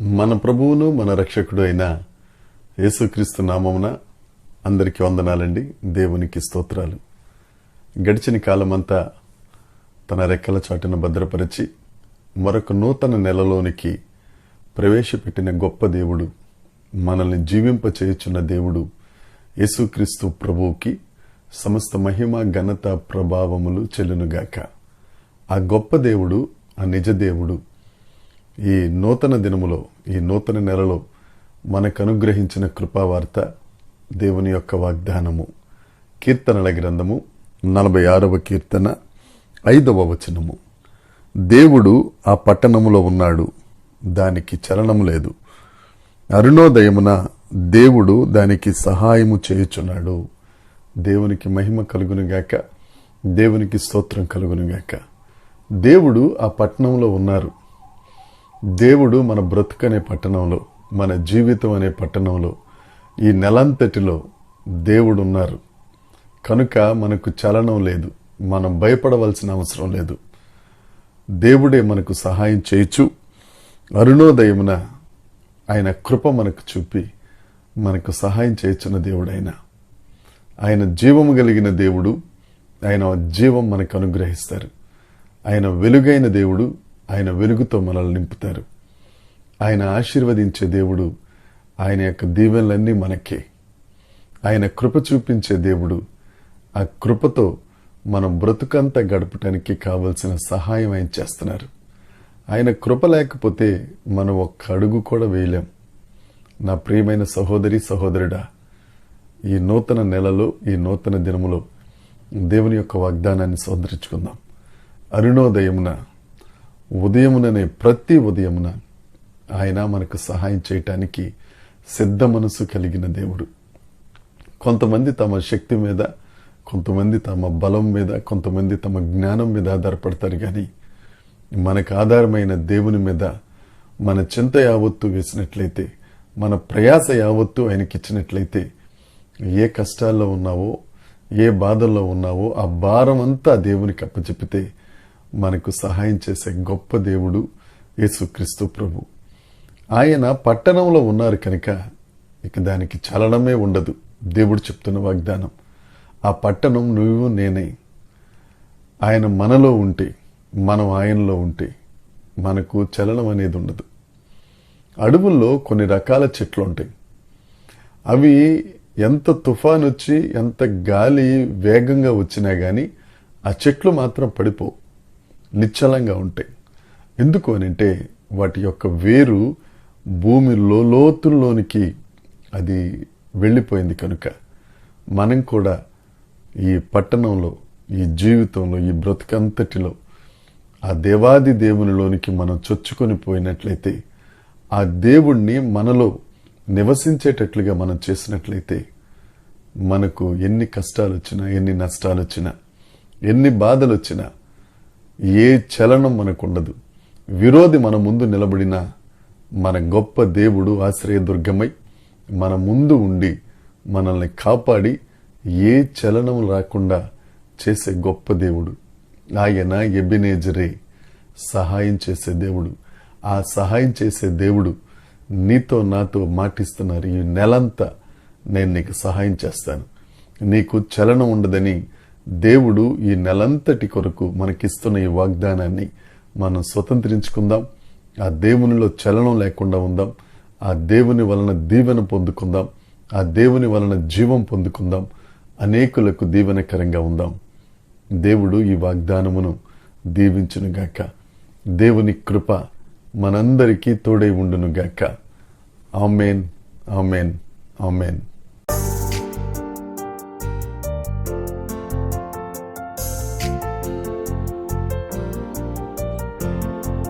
మన ప్రభువును మన రక్షకుడు అయిన యేసుక్రీస్తు నామమున అందరికీ వందనాలండి. దేవునికి స్తోత్రాలు. గడిచిన కాలమంతా తన రెక్కల చాటును భద్రపరిచి మరొక నూతన నెలలోనికి ప్రవేశపెట్టిన గొప్ప దేవుడు, మనల్ని జీవింపచేయుచున్న దేవుడు యేసుక్రీస్తు ప్రభువుకి సమస్త మహిమ ఘనత ప్రభావములు చెల్లునుగాక. ఆ గొప్ప దేవుడు, ఆ నిజ దేవుడు ఈ నూతన దినములో, ఈ నూతన నెలలో మనకు అనుగ్రహించిన కృపావార్త, దేవుని యొక్క వాగ్దానము. కీర్తనల గ్రంథము 46వ కీర్తన 5వ వచనము. దేవుడు ఆ పట్టణములో ఉన్నాడు, దానికి చలనము లేదు. అరుణోదయమున దేవుడు దానికి సహాయము చేయుచున్నాడు. దేవునికి మహిమ కలుగునుగాక, దేవునికి స్తోత్రం కలుగునుగాక. దేవుడు ఆ పట్టణంలో ఉన్నారు. దేవుడు మన బ్రతుకనే పట్టణంలో, మన జీవితం అనే పట్టణంలో, ఈ నెలంతటిలో దేవుడు ఉన్నారు. కనుక మనకు చలనం లేదు, మనం భయపడవలసిన అవసరం లేదు. దేవుడే మనకు సహాయం చేయొచ్చు. అరుణోదయమున ఆయన కృప మనకు చూపి మనకు సహాయం చేయుచున్న దేవుడైన ఆయన జీవము కలిగిన దేవుడు. ఆయన జీవం మనకు అనుగ్రహిస్తారు. ఆయన వెలుగైన దేవుడు. ఆయన వెలుగుతో మనల్ని నింపుతారు. ఆయన ఆశీర్వదించే దేవుడు. ఆయన యొక్క దీవెనలన్నీ మనకే. ఆయన కృప చూపించే దేవుడు. ఆ కృపతో మనం బ్రతుకంతా గడపటానికి కావలసిన సహాయం ఆయన చేస్తున్నారు. ఆయన కృప లేకపోతే మనం ఒక్క అడుగు కూడా వేయలేం. నా ప్రియమైన సహోదరి సహోదరుడా, ఈ నూతన నెలలో, ఈ నూతన దినములో దేవుని యొక్క వాగ్దానాన్ని స్వీకరించుకుందాం. అరుణోదయమున, ఉదయముననే, ప్రతి ఉదయమున ఆయన మనకు సహాయం చేయటానికి సిద్ధ మనసు కలిగిన దేవుడు. కొంతమంది తమ శక్తి మీద, కొంతమంది తమ బలం మీద, కొంతమంది తమ జ్ఞానం మీద ఆధారపడతారు. కానీ మనకు ఆధారమైన దేవుని మీద మన చింత యావత్తు వేసినట్లయితే, మన ప్రయాస యావత్తు ఆయనకిచ్చినట్లయితే, ఏ కష్టాల్లో ఉన్నావో, ఏ బాధల్లో ఉన్నావో ఆ భారం అంతా దేవునికి అప్పచెప్పితే మనకు సహాయం చేసే గొప్ప దేవుడు యేసుక్రీస్తు ప్రభు. ఆయన పట్టణంలో ఉన్నారు కనుక ఇక దానికి చలనమే ఉండదు. దేవుడు చెప్తున్న వాగ్దానం, ఆ పట్టణం నువ్వు నేనే. ఆయన మనలో ఉంటే, మనం ఆయనలో ఉంటే మనకు చలనం అనేది ఉండదు. అడవుల్లో కొన్ని రకాల చెట్లు ఉంటాయి. అవి ఎంత తుఫాను వచ్చి, ఎంత గాలి వేగంగా వచ్చినా గాని ఆ చెట్లు మాత్రం పడిపోవు, నిశ్చలంగా ఉంటాయి. ఎందుకు అనంటే వాటి యొక్క వేరు భూమి లోతుల్లోనికి అది వెళ్ళిపోయింది. కనుక మనం కూడా ఈ పట్టణంలో, ఈ జీవితంలో, ఈ బ్రతుకంతటిలో ఆ దేవాది దేవునిలోనికి మనం చొచ్చుకొని పోయినట్లయితే, ఆ దేవుణ్ణి మనలో నివసించేటట్లుగా మనం చేసినట్లయితే, మనకు ఎన్ని కష్టాలు వచ్చినా, ఎన్ని నష్టాలు వచ్చినా, ఎన్ని బాధలు వచ్చినా ఏ చలనం మనకుండదు. విరోధి మన ముందు నిలబడినా మన గొప్ప దేవుడు ఆశ్రయదుర్గమై మన ముందు ఉండి మనల్ని కాపాడి ఏ చలనం రాకుండా చేసే గొప్ప దేవుడు. ఆయన ఎబెనేజరే, సహాయం చేసే దేవుడు. ఆ సహాయం చేసే దేవుడు నీతో నాతో మాటిస్తున్నారు, ఈ నెలంతా నేను నీకు సహాయం చేస్తాను, నీకు చలనం ఉండదని. దేవుడు ఈ నెలంతటి కొరకు మనకిస్తున్న ఈ వాగ్దానాన్ని మనం స్వతంత్రించుకుందాం. ఆ దేవునిలో చలనం లేకుండా ఉందాం. ఆ దేవుని వలన దీవెన పొందుకుందాం. ఆ దేవుని వలన జీవం పొందుకుందాం. అనేకులకు దీవెనకరంగా ఉందాం. దేవుడు ఈ వాగ్దానమును దీవించునుగాక. దేవుని కృప మనందరికీ తోడై ఉండునుగాక. ఆమేన్, ఆమేన్, ఆమేన్.